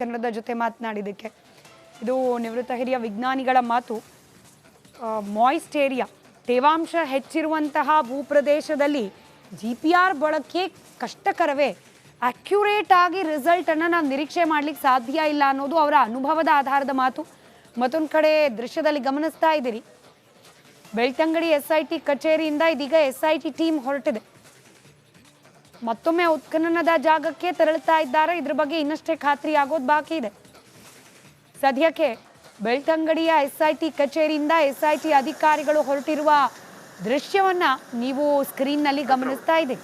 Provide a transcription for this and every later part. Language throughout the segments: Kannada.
ಕನ್ನಡದ ಜೊತೆ ಮಾತನಾಡಿದಕ್ಕೆ ಇದು ನಿವೃತ್ತ ಹಿರಿಯ ವಿಜ್ಞಾನಿಗಳ ಮಾತು. ಮಾಯಿಸ್ಟ್ ಏರಿಯಾ ತೇವಾಂಶ ಹೆಚ್ಚಿರುವಂತಹ ಭೂಪ್ರದೇಶದಲ್ಲಿ GPR ಬಳಕೆ ಕಷ್ಟಕರವೇ, ಅಕ್ಯುರೇಟ್ ಆಗಿ ರಿಸಲ್ಟ್ ಅನ್ನು ನಾವು ನಿರೀಕ್ಷೆ ಮಾಡಲಿಕ್ಕೆ ಸಾಧ್ಯ ಇಲ್ಲ ಅನ್ನೋದು ಅವರ ಅನುಭವದ ಆಧಾರದ ಮಾತು. ಮತ್ತೊಂದು ಕಡೆ ದೃಶ್ಯದಲ್ಲಿ ಗಮನಿಸ್ತಾ ಇದ್ದೀರಿ, ಬೆಳ್ತಂಗಡಿ SIT ಕಚೇರಿಯಿಂದ ಇದೀಗ SIT ಟೀಮ್ ಹೊರಟಿದೆ. ಮತ್ತೊಮ್ಮೆ ಉತ್ಖನನದ ಜಾಗಕ್ಕೆ ತೆರಳುತ್ತಾ ಇದ್ದಾರೆ. ಇದ್ರ ಬಗ್ಗೆ ಇನ್ನಷ್ಟೇ ಖಾತ್ರಿ ಆಗೋದು ಬಾಕಿ ಇದೆ. ಸದ್ಯಕ್ಕೆ ಬೆಳ್ತಂಗಡಿಯ SIT ಕಚೇರಿಯಿಂದ SIT ಅಧಿಕಾರಿಗಳು ಹೊರಟಿರುವ ದೃಶ್ಯವನ್ನ ನೀವು ಸ್ಕ್ರೀನ್ ನಲ್ಲಿ ಗಮನಿಸ್ತಾ ಇದ್ದೀರಿ.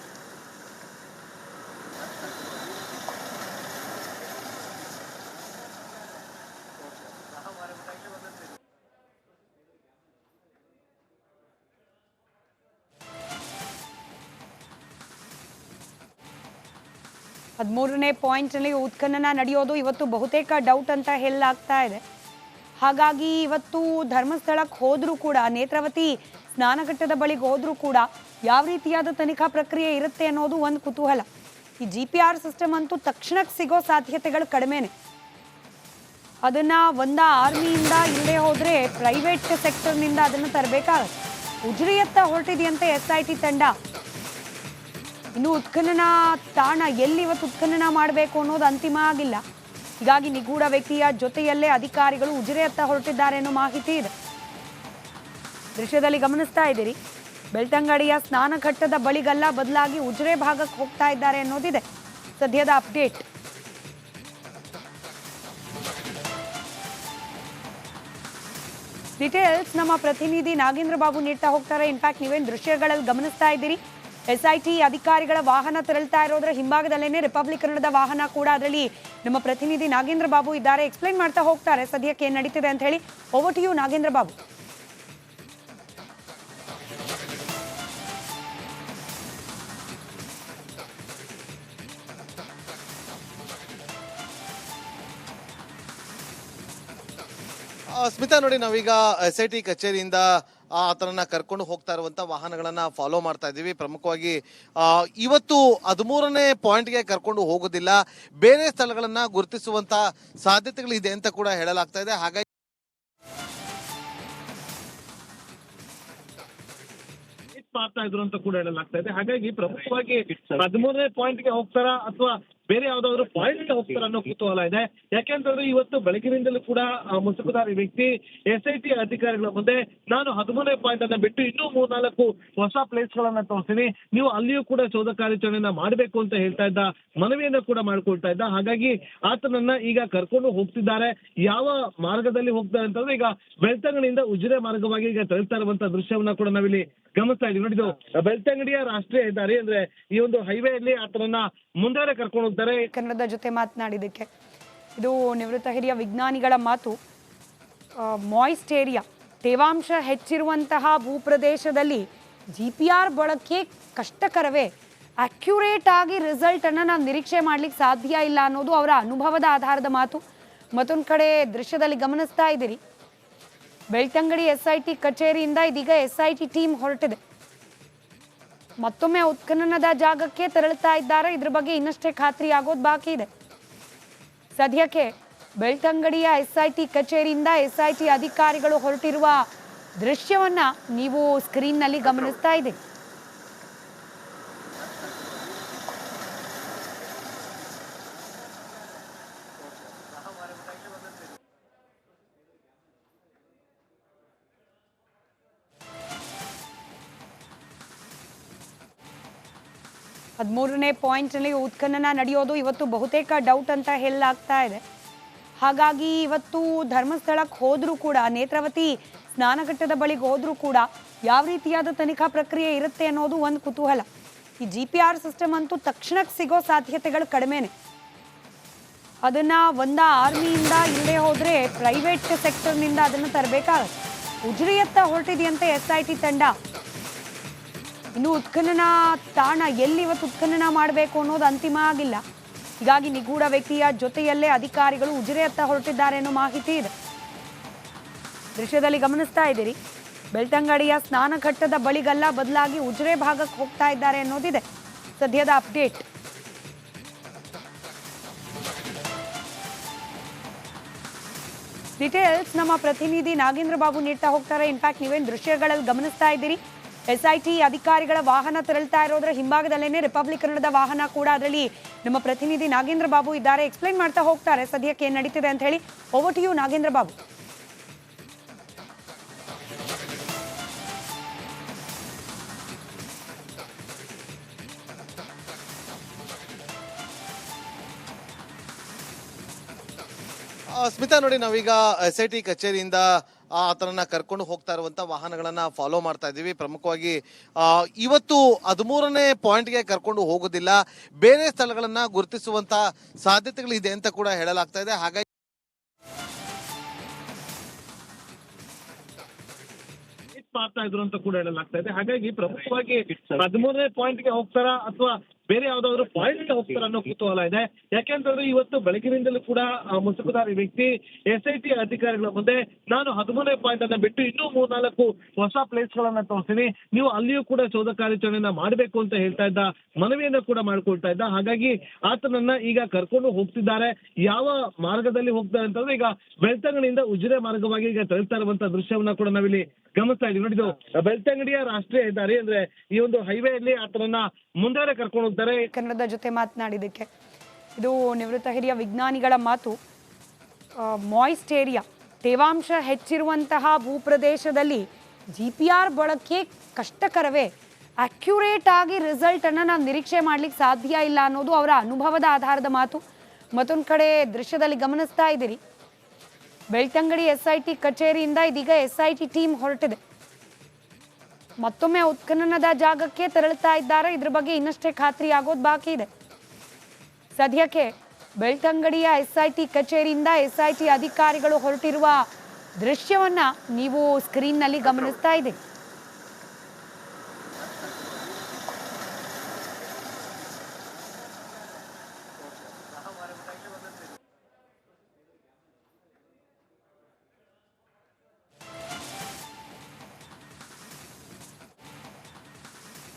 ಹದಿಮೂರನೇ ಪಾಯಿಂಟ್ನಲ್ಲಿ ಉತ್ಖನನ ನಡೆಯೋದು ಇವತ್ತು ಬಹುತೇಕ ಡೌಟ್ ಅಂತ ಹೇಳಲಾಗ್ತಾ ಇದೆ. ಹಾಗಾಗಿ ಇವತ್ತು ಧರ್ಮಸ್ಥಳಕ್ಕೆ ಹೋದರೂ ಕೂಡ, ನೇತ್ರಾವತಿ ಸ್ನಾನಘಟ್ಟದ ಬಳಿಗೆ ಹೋದರೂ ಕೂಡ ಯಾವ ರೀತಿಯಾದ ತನಿಖಾ ಪ್ರಕ್ರಿಯೆ ಇರುತ್ತೆ ಅನ್ನೋದು ಒಂದು ಕುತೂಹಲ. ಈ GPR ಸಿಸ್ಟಮ್ ಅಂತೂ ತಕ್ಷಣಕ್ಕೆ ಸಿಗೋ ಸಾಧ್ಯತೆಗಳು ಕಡಿಮೆನೆ. ಅದನ್ನು ಆರ್ಮಿಯಿಂದ ಇಲ್ಲದೆ ಹೋದರೆ ಪ್ರೈವೇಟ್ ಸೆಕ್ಟರ್ನಿಂದ ಅದನ್ನು ತರಬೇಕಾಗತ್ತೆ. ಉಜ್ರಿಯತ್ತ ಹೊರಟಿದೆಯಂತೆ SIT ತಂಡ. ಇನ್ನು ಉತ್ಖನನ ತಾಣ ಎಲ್ಲಿ ಇವತ್ತು ಉತ್ಖನನ ಮಾಡಬೇಕು ಅನ್ನೋದು ಅಂತಿಮ ಆಗಿಲ್ಲ. ಹೀಗಾಗಿ ನಿಗೂಢ ವ್ಯಕ್ತಿಯ ಜೊತೆಯಲ್ಲೇ ಅಧಿಕಾರಿಗಳು ಉಜಿರೆಯತ್ತ ಹೊರಟಿದ್ದಾರೆ ಅನ್ನೋ ಮಾಹಿತಿ ಇದೆ. ದೃಶ್ಯದಲ್ಲಿ ಗಮನಿಸ್ತಾ ಇದ್ದೀರಿ, ಬೆಳ್ತಂಗಡಿಯ ಸ್ನಾನಘಟ್ಟದ ಬಳಿಗಲ್ಲ, ಬದಲಾಗಿ ಉಜಿರೆ ಭಾಗಕ್ಕೆ ಹೋಗ್ತಾ ಇದ್ದಾರೆ ಅನ್ನೋದಿದೆ ಸದ್ಯದ ಅಪ್ಡೇಟ್. ಡೀಟೇಲ್ಸ್ ನಮ್ಮ ಪ್ರತಿನಿಧಿ ನಾಗೇಂದ್ರ ಬಾಬು ನೀಡ್ತಾ ಹೋಗ್ತಾರೆ. ಇನ್ಫ್ಯಾಕ್ಟ್ ನೀವೇನು ದೃಶ್ಯಗಳಲ್ಲಿ ಗಮನಿಸ್ತಾ ಇದ್ದೀರಿ, SIT ಅಧಿಕಾರಿಗಳ ವಾಹನ ತೆರಳ್ತಾ ಇರೋದ್ರ ಹಿಂಭಾಗದಲ್ಲೇನೆ ರಿಪಬ್ಲಿಕ್ ಕನ್ನಡದ ವಾಹನ ಕೂಡ, ಅದರಲ್ಲಿ ನಮ್ಮ ಪ್ರತಿನಿಧಿ ನಾಗೇಂದ್ರ ಬಾಬು ಇದ್ದಾರೆ. ಎಕ್ಸ್ಪ್ಲೈನ್ ಮಾಡ್ತಾ ಹೋಗ್ತಾರೆ ಸದ್ಯಕ್ಕೆ ಏನು ನಡೀತಿದೆ ಅಂತ ಹೇಳಿ. Over to you Nagendra Babu. Smita, ನೋಡಿ ನಾವೀಗ SIT ಕಚೇರಿಯಿಂದ ಆತನನ್ನ ಕರ್ಕೊಂಡು ಹೋಗ್ತಾ ಇರುವಂತ ವಾಹನಗಳನ್ನ ಫಾಲೋ ಮಾಡ್ತಾ ಇದ್ದೀವಿ. ಪ್ರಮುಖವಾಗಿ ಇವತ್ತು 13ನೇ ಪಾಯಿಂಟ್ಗೆ ಕರ್ಕೊಂಡು ಹೋಗೋದಿಲ್ಲ, ಬೇರೆ ಸ್ಥಳಗಳನ್ನ ಗುರುತಿಸುವಂತ ಸಾಧ್ಯತೆಗಳಿದೆ ಅಂತ ಕೂಡ ಹೇಳಲಾಗ್ತಾ ಇದೆ. ಹಾಗಾಗಿ ಮಾಡ್ತಾ ಇದ್ರು ಅಂತ ಕೂಡ ಹೇಳಲಾಗ್ತಾ ಇದೆ. ಹಾಗಾಗಿ ಪ್ರಮುಖವಾಗಿ 13ನೇ ಪಾಯಿಂಟ್ಗೆ ಹೋಗ್ತಾರಾ ಅಥವಾ ಬೇರೆ ಯಾವ್ದಾದ್ರು ಪಾಯಿಂಟ್ ಹೋಗ್ತಾರ ಅನ್ನೋ ಕುತೂಹಲ ಇದೆ. ಯಾಕೆಂತಂದ್ರೆ ಇವತ್ತು ಬೆಳಗಿನಿಂದಲೂ ಕೂಡ ಮುಸುಕುದಾರಿ ವ್ಯಕ್ತಿ SIT ಅಧಿಕಾರಿಗಳ ಮುಂದೆ ನಾನು 13ನೇ ಪಾಯಿಂಟ್ ಅನ್ನ ಬಿಟ್ಟು ಇನ್ನೂ 3-4 ಹೊಸ ಪ್ಲೇಸ್ ಗಳನ್ನ ತೋರಿಸ್ತೀನಿ, ನೀವು ಅಲ್ಲಿಯೂ ಕೂಡ ಶೋಧ ಕಾರ್ಯಾಚರಣೆಯನ್ನ ಮಾಡಬೇಕು ಅಂತ ಹೇಳ್ತಾ ಇದ್ದ, ಮನವಿಯನ್ನ ಕೂಡ ಮಾಡ್ಕೊಳ್ತಾ ಇದ್ದ. ಹಾಗಾಗಿ ಆತನನ್ನ ಈಗ ಕರ್ಕೊಂಡು ಹೋಗ್ತಿದ್ದಾರೆ. ಯಾವ ಮಾರ್ಗದಲ್ಲಿ ಹೋಗ್ತಾರೆ ಅಂತಂದ್ರೆ ಈಗ ಬೆಳ್ತಂಗಡಿಯಿಂದ ಉಜಿರೆ ಮಾರ್ಗವಾಗಿ ಈಗ ತೆರಳ್ತಾ ಇರುವಂತ ದೃಶ್ಯವನ್ನ ಕೂಡ ನಾವಿಲ್ಲಿ ಗಮನಿಸ್ತಾ ಇದೀವಿ. ನೋಡಿದ್ದು ಬೆಳ್ತಂಗಡಿಯ ರಾಷ್ಟ್ರೀಯ ಹೆದ್ದಾರಿ ಅಂದ್ರೆ ಈ ಒಂದು ಹೈವೇ ಅಲ್ಲಿ ಆತನನ್ನ ಮುಂದೆ ಕರ್ಕೊಂಡು ಹೋಗ್ತಾರೆ. ಕನ್ನಡದ ಜೊತೆ ಮಾತನಾಡಿದಕ್ಕೆ ಇದು ನಿವೃತ್ತ ಹಿರಿಯ ವಿಜ್ಞಾನಿಗಳ ಮಾತು. ಮಾಯಿಸ್ಟ್ ಏರಿಯಾ ತೇವಾಂಶ ಹೆಚ್ಚಿರುವಂತಹ ಭೂಪ್ರದೇಶದಲ್ಲಿ GPR ಬಳಕೆ ಕಷ್ಟಕರವೇ, ಅಕ್ಯುರೇಟ್ ಆಗಿ ರಿಸಲ್ಟ್ ಅನ್ನು ನಾವು ನಿರೀಕ್ಷೆ ಮಾಡ್ಲಿಕ್ಕೆ ಸಾಧ್ಯ ಇಲ್ಲ ಅನ್ನೋದು ಅವರ ಅನುಭವದ ಆಧಾರದ ಮಾತು. ಮತ್ತೊಂದು ಕಡೆ ದೃಶ್ಯದಲ್ಲಿ ಗಮನಿಸ್ತಾ ಇದ್ದೀರಿ, ಬೆಳ್ತಂಗಡಿ SIT ಕಚೇರಿಯಿಂದ ಇದೀಗ SIT ಟೀಮ್ ಹೊರಟಿದೆ. ಮತ್ತೊಮ್ಮೆ ಉತ್ಖನನದ ಜಾಗಕ್ಕೆ ತೆರಳುತ್ತಾ ಇದ್ದಾರೆ. ಇದ್ರ ಬಗ್ಗೆ ಇನ್ನಷ್ಟೇ ಖಾತ್ರಿ ಆಗೋದು ಬಾಕಿ ಇದೆ. ಸದ್ಯಕ್ಕೆ ಬೆಳ್ತಂಗಡಿಯ SIT ಕಚೇರಿಯಿಂದ SIT ಅಧಿಕಾರಿಗಳು ಹೊರಟಿರುವ ದೃಶ್ಯವನ್ನ ನೀವು ಸ್ಕ್ರೀನ್ ನಲ್ಲಿ ಗಮನಿಸ್ತಾ ಇದ್ದೀರಿ. ಹದಿಮೂರನೇ ಪಾಯಿಂಟ್ನಲ್ಲಿ ಉತ್ಖನನ ನಡೆಯೋದು ಇವತ್ತು ಬಹುತೇಕ ಡೌಟ್ ಅಂತ ಹೇಳಲಾಗ್ತಾ ಇದೆ. ಹಾಗಾಗಿ ಇವತ್ತು ಧರ್ಮಸ್ಥಳಕ್ಕೆ ಹೋದರೂ ಕೂಡ, ನೇತ್ರಾವತಿ ಸ್ನಾನಘಟ್ಟದ ಬಳಿಗೆ ಹೋದರೂ ಕೂಡ ಯಾವ ರೀತಿಯಾದ ತನಿಖಾ ಪ್ರಕ್ರಿಯೆ ಇರುತ್ತೆ ಅನ್ನೋದು ಒಂದು ಕುತೂಹಲ. ಈ GPR ಸಿಸ್ಟಮ್ ಅಂತೂ ತಕ್ಷಣಕ್ಕೆ ಸಿಗೋ ಸಾಧ್ಯತೆಗಳು ಕಡಿಮೆನೆ. ಅದನ್ನು ಆರ್ಮಿಯಿಂದ ಇಲ್ಲದೆ ಹೋದರೆ ಪ್ರೈವೇಟ್ ಸೆಕ್ಟರ್ನಿಂದ ಅದನ್ನು ತರಬೇಕಾಗತ್ತೆ. ಉಜ್ರಿಯತ್ತ ಹೊರಟಿದೆಯಂತೆ SIT ತಂಡ. ಇನ್ನು ಉತ್ಖನನ ತಾಣ ಎಲ್ಲಿ ಇವತ್ತು ಉತ್ಖನನ ಮಾಡಬೇಕು ಅನ್ನೋದು ಅಂತಿಮ ಆಗಿಲ್ಲ. ಹೀಗಾಗಿ ನಿಗೂಢ ವ್ಯಕ್ತಿಯ ಜೊತೆಯಲ್ಲೇ ಅಧಿಕಾರಿಗಳು ಉಜಿರೆಯತ್ತ ಹೊರಟಿದ್ದಾರೆ ಅನ್ನೋ ಮಾಹಿತಿ ಇದೆ. ದೃಶ್ಯದಲ್ಲಿ ಗಮನಿಸ್ತಾ ಇದ್ದೀರಿ, ಬೆಳ್ತಂಗಡಿಯ ಸ್ನಾನಘಟ್ಟದ ಬಳಿಗಲ್ಲ, ಬದಲಾಗಿ ಉಜಿರೆ ಭಾಗಕ್ಕೆ ಹೋಗ್ತಾ ಇದ್ದಾರೆ ಅನ್ನೋದಿದೆ ಸದ್ಯದ ಅಪ್ಡೇಟ್. ಡೀಟೇಲ್ಸ್ ನಮ್ಮ ಪ್ರತಿನಿಧಿ ನಾಗೇಂದ್ರ ಬಾಬು ನೀಡ್ತಾ ಹೋಗ್ತಾರೆ. ಇನ್ಫ್ಯಾಕ್ಟ್ ನೀವೇನು ದೃಶ್ಯಗಳಲ್ಲಿ ಗಮನಿಸ್ತಾ ಇದ್ದೀರಿ, SIT ಅಧಿಕಾರಿಗಳ ವಾಹನ ತೆರಳ್ತಾ ಇರೋದ್ರ ಹಿಂಭಾಗದಲ್ಲೇನೆ ರಿಪಬ್ಲಿಕ್ ಕನ್ನಡದ ವಾಹನ ಕೂಡ, ಅದರಲ್ಲಿ ನಮ್ಮ ಪ್ರತಿನಿಧಿ ನಾಗೇಂದ್ರ ಬಾಬು ಇದ್ದಾರೆ. ಎಕ್ಸ್ಪ್ಲೈನ್ ಮಾಡ್ತಾ ಹೋಗ್ತಾರೆ ಸದ್ಯಕ್ಕೆ ಏನ್ ನಡೀತಿದೆ ಅಂತ ಹೇಳಿ. Over to you Nagendra Babu. Smita ನೋಡಿ, ನಾವೀಗ SIT ಕಚೇರಿಯಿಂದ ಆತನನ್ನ ಕರ್ಕೊಂಡು ಹೋಗ್ತಾ ಇರುವಂತ ವಾಹನಗಳನ್ನ ಫಾಲೋ ಮಾಡ್ತಾ ಇದ್ದೀವಿ. ಪ್ರಮುಖವಾಗಿ ಇವತ್ತು 13ನೇ ಪಾಯಿಂಟ್ಗೆ ಕರ್ಕೊಂಡು ಹೋಗೋದಿಲ್ಲ, ಬೇರೆ ಸ್ಥಳಗಳನ್ನ ಗುರುತಿಸುವಂತ ಸಾಧ್ಯತೆಗಳಿದೆ ಅಂತ ಕೂಡ ಹೇಳಲಾಗ್ತಾ ಇದೆ. ಹಾಗಾಗಿ ಮಾಡ್ತಾ ಇದ್ರು ಅಂತ ಕೂಡ ಹೇಳಲಾಗ್ತಾ ಇದೆ. ಹಾಗಾಗಿ ಪ್ರಮುಖವಾಗಿ 13ನೇ ಪಾಯಿಂಟ್ಗೆ ಹೋಗ್ತಾರಾ ಅಥವಾ ಬೇರೆ ಯಾವ್ದಾದ್ರು ಪಾಯಿಂಟ್ ಹೋಗ್ತಾರ ಅನ್ನೋ ಕುತೂಹಲ ಇದೆ. ಯಾಕೆಂತಂದ್ರೆ ಇವತ್ತು ಬೆಳಗಿನಿಂದಲೂ ಕೂಡ ಮುಸುಕುಧಾರಿ ವ್ಯಕ್ತಿ SIT ಅಧಿಕಾರಿಗಳ ಮುಂದೆ ನಾನು 13ನೇ ಪಾಯಿಂಟ್ ಅನ್ನ ಬಿಟ್ಟು ಇನ್ನೂ 3-4 ಹೊಸ ಪ್ಲೇಸ್ ಗಳನ್ನ ತೋರಿಸ್ತೀನಿ, ನೀವು ಅಲ್ಲಿಯೂ ಕೂಡ ಶೋಧ ಕಾರ್ಯಾಚರಣೆಯನ್ನ ಮಾಡಬೇಕು ಅಂತ ಹೇಳ್ತಾ ಇದ್ದ, ಮನವಿಯನ್ನ ಕೂಡ ಮಾಡ್ಕೊಳ್ತಾ ಇದ್ದ. ಹಾಗಾಗಿ ಆತನನ್ನ ಈಗ ಕರ್ಕೊಂಡು ಹೋಗ್ತಿದ್ದಾರೆ. ಯಾವ ಮಾರ್ಗದಲ್ಲಿ ಹೋಗ್ತಾರೆ ಅಂತಂದ್ರೆ ಈಗ ಬೆಳ್ತಂಗಡಿಯಿಂದ ಉಜಿರೆ ಮಾರ್ಗವಾಗಿ ಈಗ ತೆರಳ್ತಾ ಇರುವಂತ ದೃಶ್ಯವನ್ನ ಕೂಡ ನಾವಿಲ್ಲಿ ಗಮನಿಸ್ತಾ ಇದೀವಿ. ನೋಡಿದ್ದು ಬೆಳ್ತಂಗಡಿಯ ರಾಷ್ಟ್ರೀಯ ಹೆದ್ದಾರಿ ಅಂದ್ರೆ ಈ ಒಂದು ಹೈವೇ ಅಲ್ಲಿ ಆತನನ್ನ ಮುಂದೆ ಕರ್ಕೊಂಡು ಹೋಗ್ತಾರೆ. ಕನ್ನಡದ ಜೊತೆ ಮಾತನಾಡಿದ್ದಕ್ಕೆ ಇದು ನಿವೃತ್ತ ಹಿರಿಯ ವಿಜ್ಞಾನಿಗಳ ಮಾತು. ಮಾಯಿಸ್ಟ್ ಏರಿಯಾ, ತೇವಾಂಶ ಹೆಚ್ಚಿರುವಂತಹ ಭೂಪ್ರದೇಶದಲ್ಲಿ GPR ಬಳಕೆ ಕಷ್ಟಕರವೇ, ಅಕ್ಯುರೇಟ್ ಆಗಿ ರಿಸಲ್ಟ್ ಅನ್ನ ನಾವು ನಿರೀಕ್ಷೆ ಮಾಡ್ಲಿಕ್ಕೆ ಸಾಧ್ಯ ಇಲ್ಲ ಅನ್ನೋದು ಅವರ ಅನುಭವದ ಆಧಾರದ ಮಾತು. ಮತ್ತೊಂದು ಕಡೆ ದೃಶ್ಯದಲ್ಲಿ ಗಮನಿಸ್ತಾ ಇದ್ದೀರಿ, ಬೆಳ್ತಂಗಡಿ SIT ಕಚೇರಿಯಿಂದ ಇದೀಗ SIT ಟೀಮ್ ಹೊರಟಿದೆ. ಮತ್ತೊಮ್ಮೆ ಉತ್ಖನನದ ಜಾಗಕ್ಕೆ ತೆರಳುತ್ತಾ ಇದ್ದಾರೆ. ಇದ್ರ ಬಗ್ಗೆ ಇನ್ನಷ್ಟೇ ಖಾತ್ರಿ ಆಗೋದು ಬಾಕಿ ಇದೆ. ಸದ್ಯಕ್ಕೆ ಬೆಳ್ತಂಗಡಿಯ SIT ಕಚೇರಿಯಿಂದ SIT ಅಧಿಕಾರಿಗಳು ಹೊರಟಿರುವ ದೃಶ್ಯವನ್ನ ನೀವು ಸ್ಕ್ರೀನ್ನಲ್ಲಿ ಗಮನಿಸ್ತಾ ಇದ್ದೀರಿ.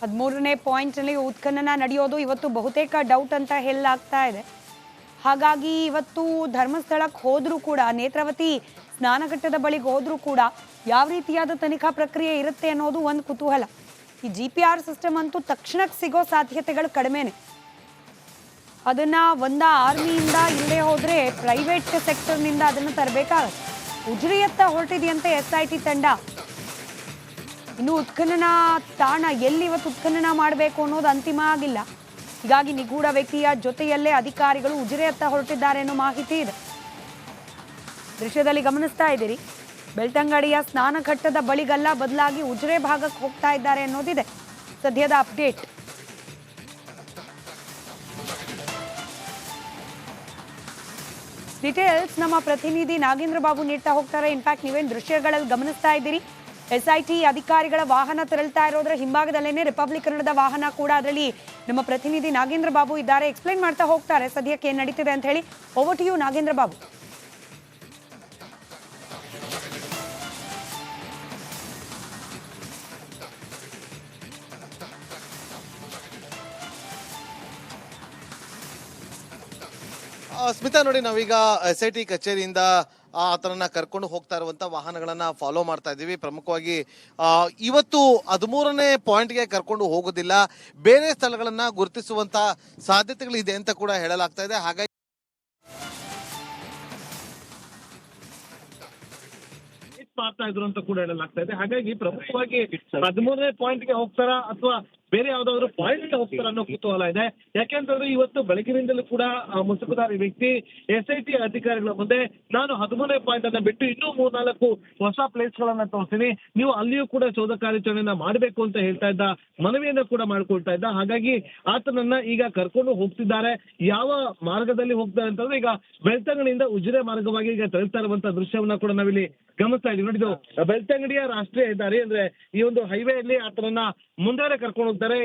ಹದಿಮೂರನೇ ಪಾಯಿಂಟ್ನಲ್ಲಿ ಉತ್ಖನನ ನಡೆಯೋದು ಇವತ್ತು ಬಹುತೇಕ ಡೌಟ್ ಅಂತ ಹೇಳಲಾಗ್ತಾ ಇದೆ. ಹಾಗಾಗಿ ಇವತ್ತು ಧರ್ಮಸ್ಥಳಕ್ಕೆ ಹೋದ್ರೂ ಕೂಡ, ನೇತ್ರಾವತಿ ಸ್ನಾನಘಟ್ಟದ ಬಳಿಗೆ ಹೋದ್ರೂ ಕೂಡ ಯಾವ ರೀತಿಯಾದ ತನಿಖಾ ಪ್ರಕ್ರಿಯೆ ಇರುತ್ತೆ ಅನ್ನೋದು ಒಂದು ಕುತೂಹಲ. ಈ GPR ಸಿಸ್ಟಮ್ ಅಂತೂ ತಕ್ಷಣಕ್ಕೆ ಸಿಗೋ ಸಾಧ್ಯತೆಗಳು ಕಡಿಮೆನೆ. ಅದನ್ನ ಆರ್ಮಿಯಿಂದ ಇಲ್ಲದೆ ಹೋದ್ರೆ ಪ್ರೈವೇಟ್ ಸೆಕ್ಟರ್ನಿಂದ ಅದನ್ನು ತರಬೇಕಾಗತ್ತೆ. ಉಜಿರೆಯತ್ತ ಹೊರಟಿದೆಯಂತೆ SIT ತಂಡ. ಇನ್ನು ಉತ್ಖನನ ತಾಣ ಎಲ್ಲಿ ಇವತ್ತು ಉತ್ಖನನ ಮಾಡಬೇಕು ಅನ್ನೋದು ಅಂತಿಮ ಆಗಿಲ್ಲ. ಹೀಗಾಗಿ ನಿಗೂಢ ವ್ಯಕ್ತಿಯ ಜೊತೆಯಲ್ಲೇ ಅಧಿಕಾರಿಗಳು ಉಜಿರೆಯತ್ತ ಹೊರಟಿದ್ದಾರೆ ಅನ್ನೋ ಮಾಹಿತಿ ಇದೆ. ದೃಶ್ಯದಲ್ಲಿ ಗಮನಿಸ್ತಾ ಇದ್ದೀರಿ, ಬೆಳ್ತಂಗಡಿಯ ಸ್ನಾನಘಟ್ಟದ ಬಳಿಗಲ್ಲ, ಬದಲಾಗಿ ಉಜಿರೆ ಭಾಗಕ್ಕೆ ಹೋಗ್ತಾ ಇದ್ದಾರೆ ಅನ್ನೋದಿದೆ ಸದ್ಯದ ಅಪ್ಡೇಟ್. ಡೀಟೇಲ್ಸ್ ನಮ್ಮ ಪ್ರತಿನಿಧಿ ನಾಗೇಂದ್ರ ಬಾಬು ನೀಡ್ತಾ ಹೋಗ್ತಾರೆ. ಇನ್ಫ್ಯಾಕ್ಟ್ ನೀವೇನು ದೃಶ್ಯಗಳಲ್ಲಿ ಗಮನಿಸ್ತಾ ಇದ್ದೀರಿ, SIT ಅಧಿಕಾರಿಗಳ ವಾಹನ ತೆರಳ್ತಾ ಇರೋದ್ರ ಹಿಂಭಾಗದಲ್ಲೇನೆ ರಿಪಬ್ಲಿಕ್ ಕನ್ನಡದ ವಾಹನ ಕೂಡ, ಅದರಲ್ಲಿ ನಮ್ಮ ಪ್ರತಿನಿಧಿ ನಾಗೇಂದ್ರ ಬಾಬು ಇದ್ದಾರೆ. ಎಕ್ಸ್ಪ್ಲೈನ್ ಮಾಡ್ತಾ ಹೋಗ್ತಾರೆ ಸದ್ಯಕ್ಕೆ ಏನ್ ನಡೀತಿದೆ ಅಂತ ಹೇಳಿ. Over to you Nagendra Babu. Smita ನೋಡಿ, ನಾವೀಗ SIT ಕಚೇರಿಯಿಂದ ಆತನನ್ನ ಕರ್ಕೊಂಡು ಹೋಗ್ತಾ ಇರುವಂತ ವಾಹನಗಳನ್ನ ಫಾಲೋ ಮಾಡ್ತಾ ಇದ್ದೀವಿ. ಪ್ರಮುಖವಾಗಿ ಇವತ್ತು 13ನೇ ಪಾಯಿಂಟ್ಗೆ ಕರ್ಕೊಂಡು ಹೋಗೋದಿಲ್ಲ, ಬೇರೆ ಸ್ಥಳಗಳನ್ನ ಗುರುತಿಸುವಂತ ಸಾಧ್ಯತೆಗಳಿದೆ ಅಂತ ಕೂಡ ಹೇಳಲಾಗ್ತಾ ಇದೆ. ಹಾಗಾಗಿ ಮಾಡ್ತಾ ಇದ್ರು ಅಂತ ಕೂಡ ಹೇಳಲಾಗ್ತಾ ಇದೆ. ಹಾಗಾಗಿ ಪ್ರಮುಖವಾಗಿ 13ನೇ ಪಾಯಿಂಟ್ಗೆ ಹೋಗ್ತಾರಾ ಅಥವಾ ಬೇರೆ ಯಾವ್ದಾದ್ರು ಪಾಯಿಂಟ್ ಹೋಗ್ತಾರ ಅನ್ನೋ ಕುತೂಹಲ ಇದೆ. ಯಾಕೆಂತಂದ್ರೆ ಇವತ್ತು ಬೆಳಗಿನಿಂದಲೂ ಕೂಡ ಮುಸುಕುಧಾರಿ ವ್ಯಕ್ತಿ SIT ಅಧಿಕಾರಿಗಳ ಮುಂದೆ ನಾನು 13ನೇ ಪಾಯಿಂಟ್ ಅನ್ನ ಬಿಟ್ಟು ಇನ್ನೂ 3-4 ಹೊಸ ಪ್ಲೇಸ್ ಗಳನ್ನ ತೋರಿಸ್ತೀನಿ, ನೀವು ಅಲ್ಲಿಯೂ ಕೂಡ ಶೋಧ ಕಾರ್ಯಾಚರಣೆಯನ್ನ ಮಾಡಬೇಕು ಅಂತ ಹೇಳ್ತಾ ಇದ್ದ, ಮನವಿಯನ್ನ ಕೂಡ ಮಾಡ್ಕೊಳ್ತಾ ಇದ್ದ. ಹಾಗಾಗಿ ಆತನನ್ನ ಈಗ ಕರ್ಕೊಂಡು ಹೋಗ್ತಿದ್ದಾರೆ. ಯಾವ ಮಾರ್ಗದಲ್ಲಿ ಹೋಗ್ತಾರೆ ಅಂತಂದ್ರೆ ಈಗ ಬೆಳ್ತಂಗಡಿಯಿಂದ ಉಜಿರೆ ಮಾರ್ಗವಾಗಿ ಈಗ ತೆರಳ್ತಾ ಇರುವಂತ ದೃಶ್ಯವನ್ನ ಕೂಡ ನಾವಿಲ್ಲಿ ಗಮನಿಸ್ತಾ ಇದೀವಿ. ನೋಡಿದ್ದು ಬೆಳ್ತಂಗಡಿಯ ರಾಷ್ಟ್ರೀಯ ಹೆದ್ದಾರಿ ಅಂದ್ರೆ ಈ ಒಂದು ಹೈವೇ ಅಲ್ಲಿ ಆತನನ್ನ ಮುಂದೆ ಕರ್ಕೊಂಡು ಹೋಗ್ತಾರೆ.